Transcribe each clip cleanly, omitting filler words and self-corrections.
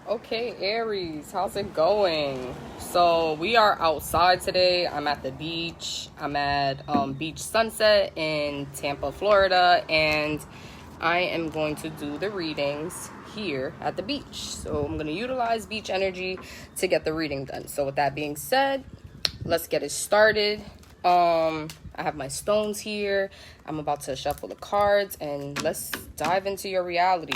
Okay, Aries, how's it going? So we are outside today. I'm at the beach. I'm at Beach Sunset in Tampa, Florida, and I am going to do the readings here at the beach. So I'm going to utilize beach energy to get the reading done. So with that being said, let's get it started. I have my stones here. I'm about to shuffle the cards and let's dive into your reality.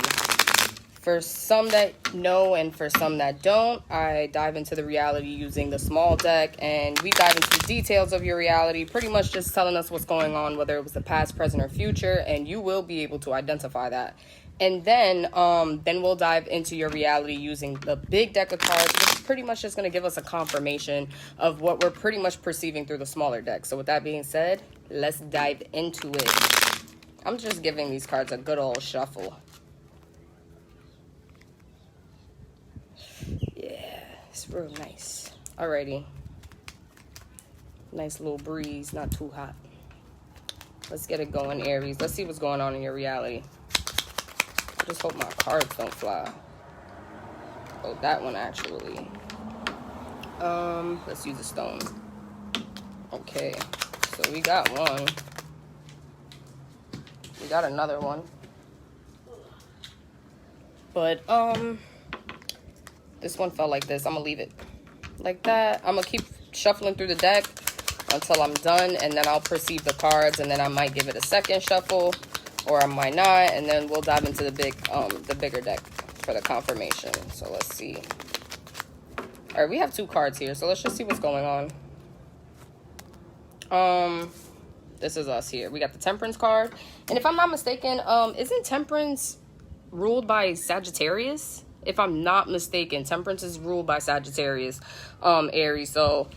For some that know and for some that don't, I dive into the reality using the small deck, and we dive into the details of your reality, pretty much just telling us what's going on, whether it was the past, present, or future, and you will be able to identify that. And then we'll dive into your reality using the big deck of cards, which is pretty much just going to give us a confirmation of what we're pretty much perceiving through the smaller deck. So with that being said, let's dive into it. I'm just giving these cards a good old shuffle. It's real nice. Alrighty. Nice little breeze, not too hot. Let's get it going, Aries. Let's see what's going on in your reality. I just hope my cards don't fly. Oh, that one actually. Let's use a stone. Okay, so we got one. We got another one. But, this one felt like this. I'm going to leave it like that. I'm going to keep shuffling through the deck until I'm done. And then I'll perceive the cards. And then I might give it a second shuffle. Or I might not. And then we'll dive into the bigger deck for the confirmation. So let's see. All right, we have two cards here. So let's just see what's going on. This is us here. We got the Temperance card. And if I'm not mistaken, isn't Temperance ruled by Sagittarius? If I'm not mistaken, Temperance is ruled by Sagittarius, Aries. So,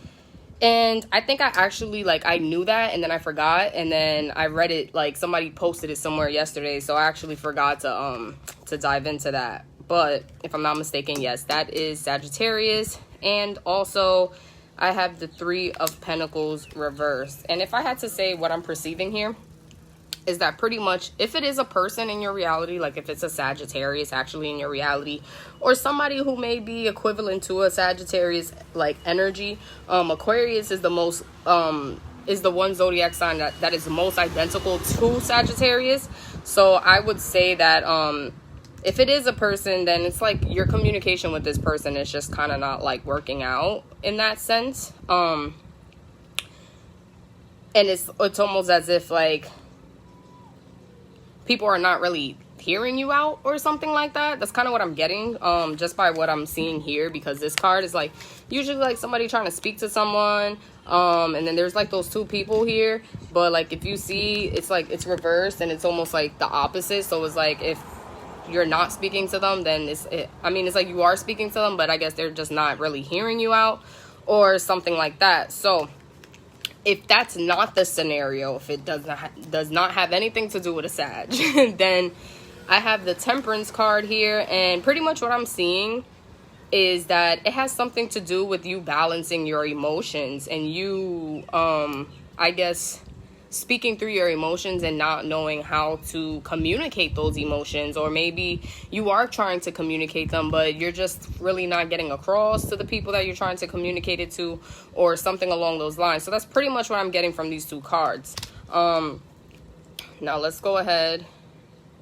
and I think I actually, I knew that, and then I forgot, and then I read it, somebody posted it somewhere yesterday, so I actually forgot to dive into that. But if I'm not mistaken, yes, that is Sagittarius. And also, I have the Three of Pentacles reversed. And if I had to say what I'm perceiving here, is that pretty much if it is a person in your reality, like if it's a Sagittarius actually in your reality, or somebody who may be equivalent to a Sagittarius energy, Aquarius is the most is the one zodiac sign that is the most identical to Sagittarius. So I would say that if it is a person, then it's like your communication with this person is just kind of not working out in that sense. And it's almost as if people are not really hearing you out or something like that. That's kind of what I'm getting, just by what I'm seeing here, because this card is usually somebody trying to speak to someone, and then there's those two people here, but if you see, it's it's reversed, and it's almost the opposite. So it's if you're not speaking to them, then it's you are speaking to them, but I guess they're just not really hearing you out or something like that. So if that's not the scenario, if it does not have anything to do with a Sag, then I have the Temperance card here, and pretty much what I'm seeing is that it has something to do with you balancing your emotions and you, I guess, speaking through your emotions and not knowing how to communicate those emotions, or maybe you are trying to communicate them, but you're just really not getting across to the people that you're trying to communicate it to, or something along those lines. So that's pretty much what I'm getting from these two cards. Now let's go ahead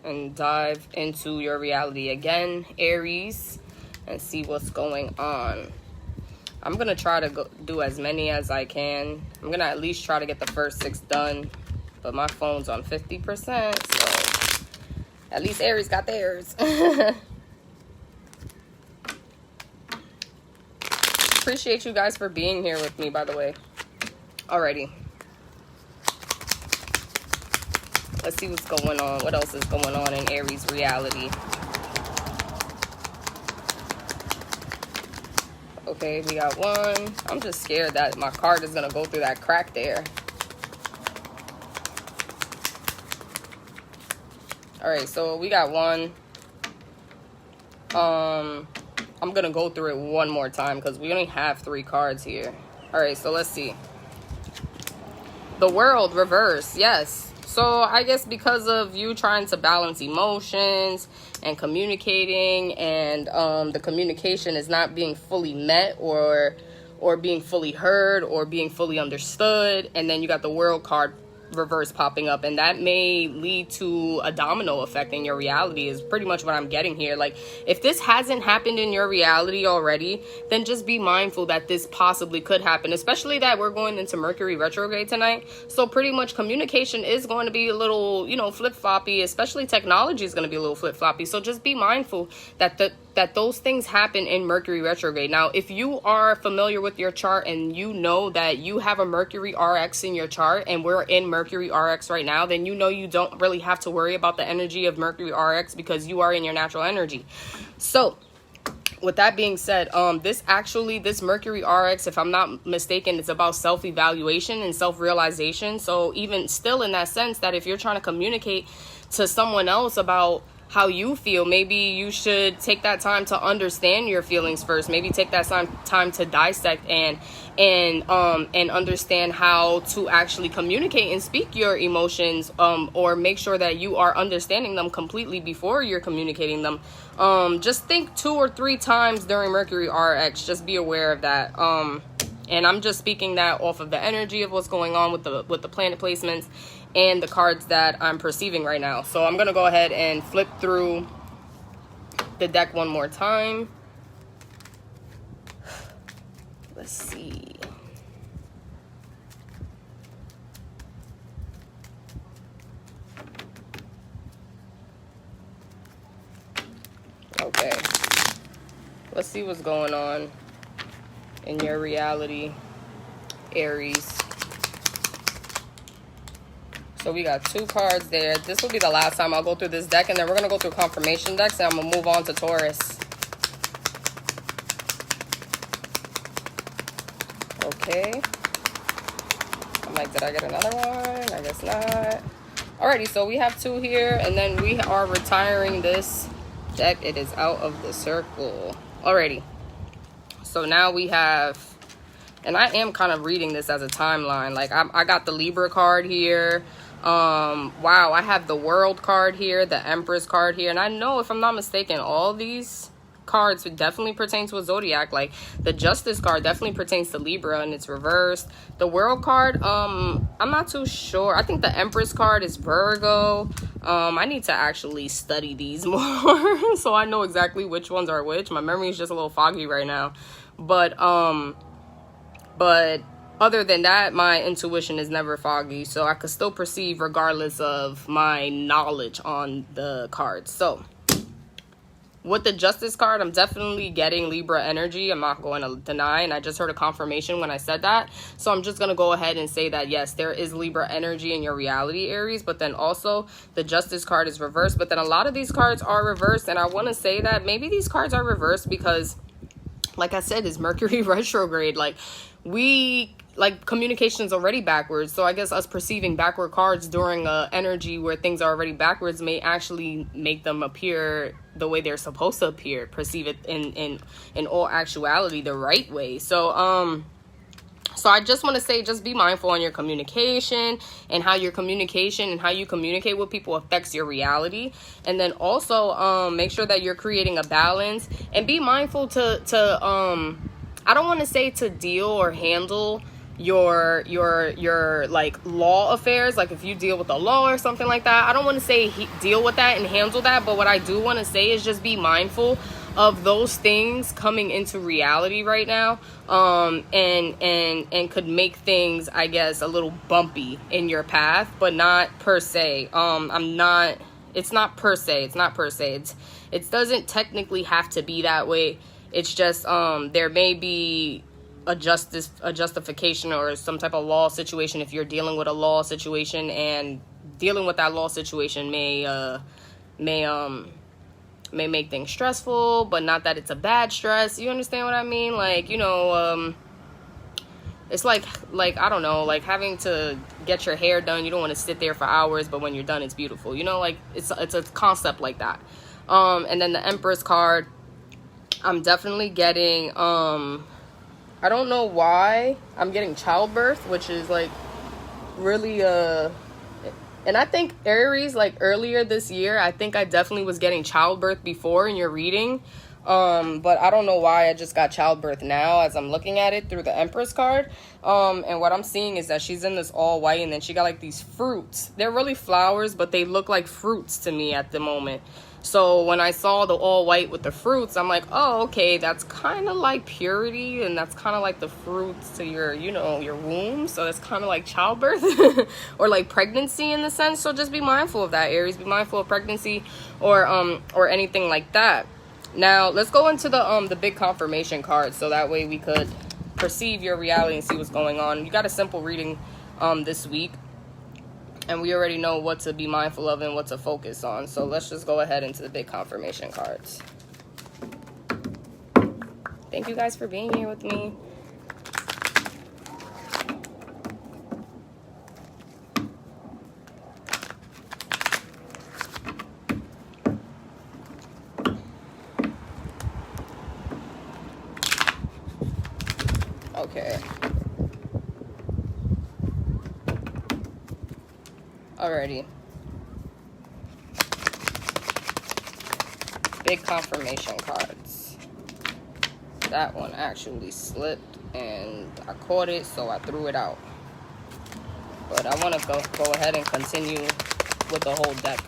and dive into your reality again, Aries, and see what's going on. I'm going to try to do as many as I can. I'm going to at least try to get the first 6 done. But my phone's on 50%, so at least Aries got theirs. Appreciate you guys for being here with me, by the way. Alrighty. Let's see what's going on. What else is going on in Aries reality? Okay, we got one. I'm just scared that my card is going to go through that crack there. All right, so we got one. I'm going to go through it one more time because we only have 3 cards here. All right, so let's see. The World reverse, yes. So I guess because of you trying to balance emotions and communicating, and the communication is not being fully met, or being fully heard, or being fully understood, and then you got the World card reverse popping up, and that may lead to a domino effect in your reality, is pretty much what I'm getting here. Like, if this hasn't happened in your reality already, then just be mindful that this possibly could happen, especially that we're going into Mercury retrograde tonight. So pretty much communication is going to be a little, you know, flip-floppy, especially technology is going to be a little flip-floppy. So just be mindful that that those things happen in Mercury retrograde. Now, if you are familiar with your chart and you know that you have a Mercury RX in your chart, and we're in Mercury RX right now, then you know you don't really have to worry about the energy of Mercury RX because you are in your natural energy. So with that being said, this Mercury RX, if I'm not mistaken, it's about self-evaluation and self-realization. So even still, in that sense, that if you're trying to communicate to someone else about how you feel, maybe you should take that time to understand your feelings first. Maybe take that time to dissect and understand how to actually communicate and speak your emotions, or make sure that you are understanding them completely before you're communicating them. Just think 2 or 3 times during Mercury RX. Just be aware of that. And I'm just speaking that off of the energy of what's going on with the planet placements and the cards that I'm perceiving right now. So I'm gonna go ahead and flip through the deck one more time. Let's see. Okay. Let's see what's going on in your reality, Aries. So we got 2 cards there. This will be the last time I'll go through this deck, and then we're going to go through confirmation decks, and I'm going to move on to Taurus. Okay. I'm like, did I get another one? I guess not. Alrighty, so we have 2 here, and then we are retiring this deck. It is out of the circle. Alrighty. So now we have, and I am kind of reading this as a timeline. Like, I got the Libra card here. Wow, I have the World card here, the Empress card here, and I know, if I'm not mistaken, all these cards would definitely pertain to a zodiac. Like, the Justice card definitely pertains to Libra, and it's reversed. The World card, I'm not too sure. I think the Empress card is Virgo. I need to actually study these more so I know exactly which ones are which. My memory is just a little foggy right now, but other than that, my intuition is never foggy, so I could still perceive regardless of my knowledge on the cards. So with the Justice card, I'm definitely getting Libra energy. I'm not going to deny, and I just heard a confirmation when I said that. So I'm just going to go ahead and say that, yes, there is Libra energy in your reality, Aries. But then also the Justice card is reversed. But then a lot of these cards are reversed, and I want to say that maybe these cards are reversed because, like I said, it's Mercury retrograde. Like communication's already backwards, so I guess us perceiving backward cards during a energy where things are already backwards may actually make them appear the way they're supposed to appear, perceive it in all actuality the right way. So I just want to say, just be mindful on your communication, and how your communication and how you communicate with people affects your reality. And then also make sure that you're creating a balance, and be mindful to I don't want to say to deal or handle your like law affairs. Like, if you deal with the law or something like that, I don't want to say deal with that and handle that, but what I do want to say is just be mindful of those things coming into reality right now, and could make things, I guess, a little bumpy in your path, but not per se. It's not per se. It doesn't technically have to be that way. It's just there may be a justification or some type of law situation if you're dealing with a law situation, and dealing with that law situation may make things stressful, but not that it's a bad stress. You understand what I mean? Like, you know, it's like I don't know, like having to get your hair done. You don't want to sit there for hours, but when you're done, it's beautiful. You know, like it's a concept like that. And then the Empress card, I'm definitely getting I don't know why I'm getting childbirth, which is like really And I think Aries, like earlier this year, I think I definitely was getting childbirth before in your reading. But I don't know why I just got childbirth now as I'm looking at it through the Empress card. And what I'm seeing is that she's in this all white, and then she got like these fruits. They're really flowers, but they look like fruits to me at the moment. So when I saw the all white with the fruits, I'm like, oh, okay, that's kind of like purity, and that's kind of like the fruits to your, you know, your womb. So that's kind of like childbirth or like pregnancy in the sense. So just be mindful of that, Aries. Be mindful of pregnancy or anything like that. Now let's go into the big confirmation card, so that way we could perceive your reality and see what's going on. You got a simple reading this week, and we already know what to be mindful of and what to focus on. So let's just go ahead into the big confirmation cards. Thank you guys for being here with me. Okay. Alrighty. Big confirmation cards. That one actually slipped and I caught it, so I threw it out. But I want to go ahead and continue with the whole deck.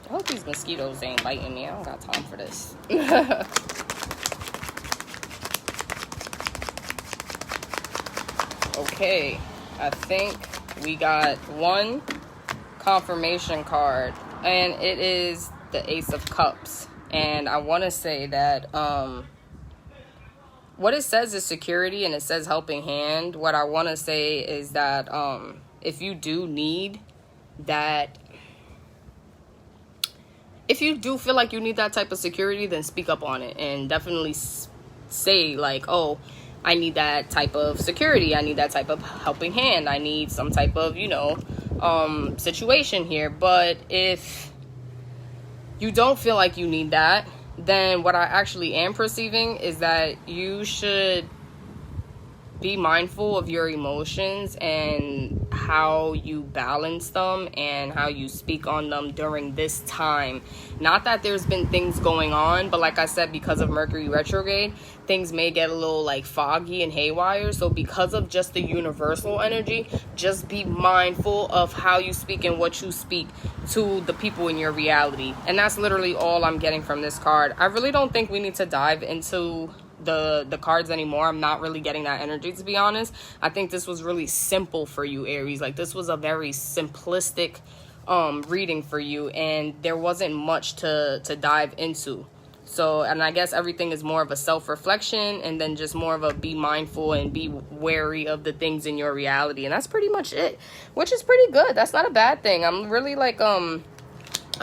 I hope these mosquitoes ain't biting me. I don't got time for this. Okay, I think we got one confirmation card, and it is the Ace of Cups. And I want to say that what it says is security, and it says helping hand. What I want to say is that if you do need that, if you do feel like you need that type of security, then speak up on it and definitely say like, oh, I need that type of security. I need that type of helping hand. I need some type of, you know, situation here. But if you don't feel like you need that, then what I actually am perceiving is that you should be mindful of your emotions and how you balance them and how you speak on them during this time. Not that there's been things going on, but like I said, because of Mercury retrograde, things may get a little like foggy and haywire. So because of just the universal energy, just be mindful of how you speak and what you speak to the people in your reality. And that's literally all I'm getting from this card. I really don't think we need to dive into the cards anymore. I'm not really getting that energy, to be honest. I think this was really simple for you, Aries. Like, this was a very simplistic reading for you, and there wasn't much to dive into. So, and I guess everything is more of a self-reflection, and then just more of a be mindful and be wary of the things in your reality. And that's pretty much it, which is pretty good. That's not a bad thing. I'm really like I'm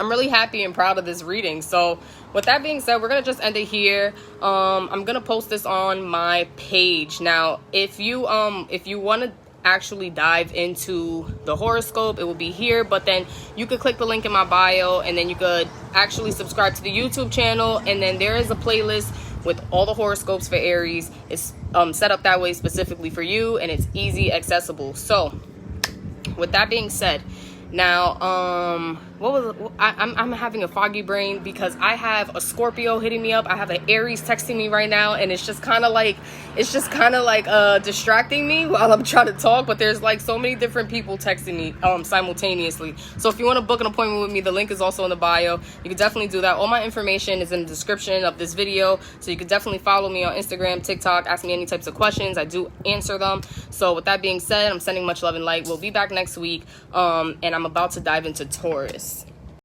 really happy and proud of this reading. So with that being said, we're gonna just end it here. I'm gonna post this on my page. Now, if you want to actually dive into the horoscope, it will be here, but then you could click the link in my bio, and then you could actually subscribe to the YouTube channel, and then there is a playlist with all the horoscopes for Aries. It's set up that way specifically for you, and it's easy accessible. So with that being said, now I'm having a foggy brain because I have a Scorpio hitting me up. I have an Aries texting me right now, and it's just kind of like distracting me while I'm trying to talk. But there's like so many different people texting me simultaneously. So if you want to book an appointment with me, the link is also in the bio. You can definitely do that. All my information is in the description of this video, so you can definitely follow me on Instagram, TikTok, ask me any types of questions. I do answer them. So with that being said, I'm sending much love and light. We'll be back next week, and I'm about to dive into Taurus.